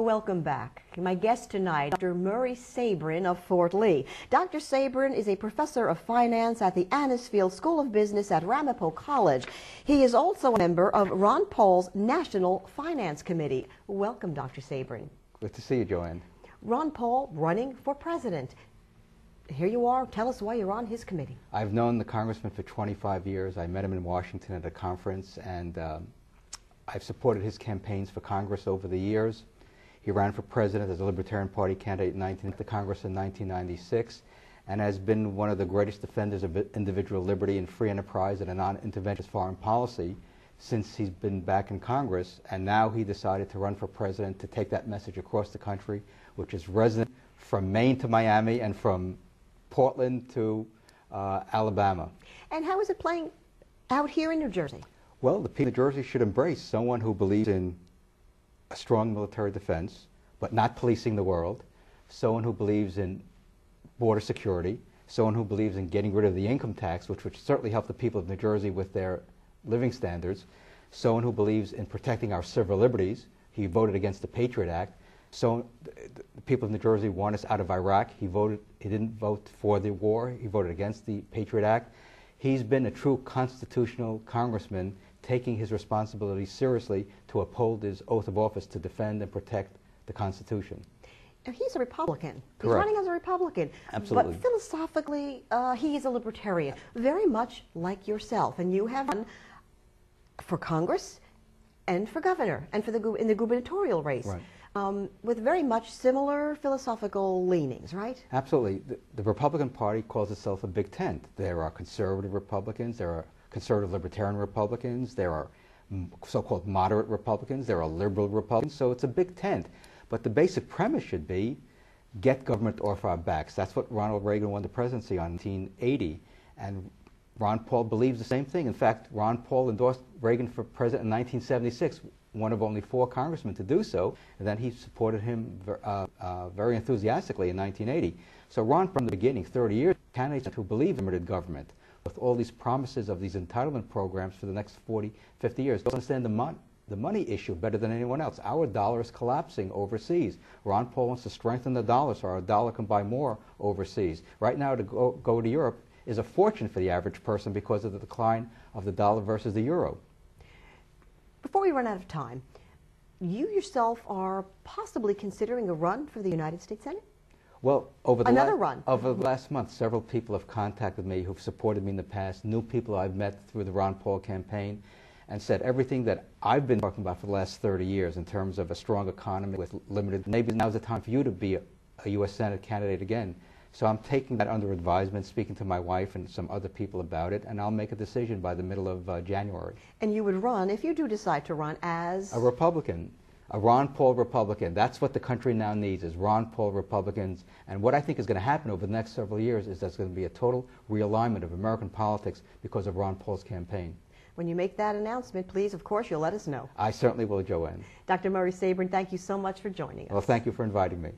Welcome back. My guest tonight, Dr. Murray Sabrin of Fort Lee. Dr. Sabrin is a professor of finance at the Anisfield School of Business at Ramapo College. He is also a member of Ron Paul's National Finance Committee. Welcome, Dr. Sabrin. Good to see you, Joanne. Ron Paul running for president. Here you are. Tell us why you're on his committee. I've known the congressman for 25 years. I met him in Washington at a conference, and I've supported his campaigns for Congress over the years. He ran for president as a Libertarian Party candidate in the Congress in 1996 and has been one of the greatest defenders of individual liberty and free enterprise and a non-interventionist foreign policy since he's been back in Congress. And now he decided to run for president to take that message across the country, which is resonant from Maine to Miami and from Portland to Alabama. And how is it playing out here in New Jersey? Well, the people of New Jersey should embrace someone who believes in a strong military defense, but not policing the world, someone who believes in border security, someone who believes in getting rid of the income tax, which would certainly help the people of New Jersey with their living standards, someone who believes in protecting our civil liberties. He voted against the Patriot Act. So the people of New Jersey want us out of Iraq. He didn't vote for the war. He voted against the Patriot Act. He's been a true constitutional congressman, taking his responsibility seriously to uphold his oath of office to defend and protect the Constitution. Now, he's a Republican. Correct. He's running as a Republican. Absolutely. But philosophically, he is a libertarian, very much like yourself. And you have run for Congress and for governor and for in the gubernatorial race. Right. With very much similar philosophical leanings, right? Absolutely. The Republican Party calls itself a big tent. There are conservative Republicans, there are conservative libertarian Republicans, there are so-called moderate Republicans, there are liberal Republicans, so it's a big tent. But the basic premise should be, get government off our backs. That's what Ronald Reagan won the presidency on in 1980, and Ron Paul believes the same thing. In fact, Ron Paul endorsed Reagan for president in 1976, one of only 4 congressmen to do so, and then he supported him very enthusiastically in 1980. So Ron, from the beginning, 30 years, candidates who believe in limited government, with all these promises of these entitlement programs for the next 40, 50 years, don't understand the money issue better than anyone else. Our dollar is collapsing overseas. Ron Paul wants to strengthen the dollar so our dollar can buy more overseas. Right now, to go to Europe is a fortune for the average person because of the decline of the dollar versus the euro. Before we run out of time, you yourself are possibly considering a run for the United States Senate? Well, over the last month, several people have contacted me who've supported me in the past, new people I've met through the Ron Paul campaign, and said everything that I've been talking about for the last 30 years in terms of a strong economy with limited, maybe now's the time for you to be a U.S. Senate candidate again. So I'm taking that under advisement, speaking to my wife and some other people about it, and I'll make a decision by the middle of January. And you would run, if you do decide to run, as? A Republican. A Ron Paul Republican. That's what the country now needs, is Ron Paul Republicans. And what I think is going to happen over the next several years is there's going to be a total realignment of American politics because of Ron Paul's campaign. When you make that announcement, please, of course, you'll let us know. I certainly will, Joanne. Dr. Murray Sabrin, thank you so much for joining us. Well, thank you for inviting me.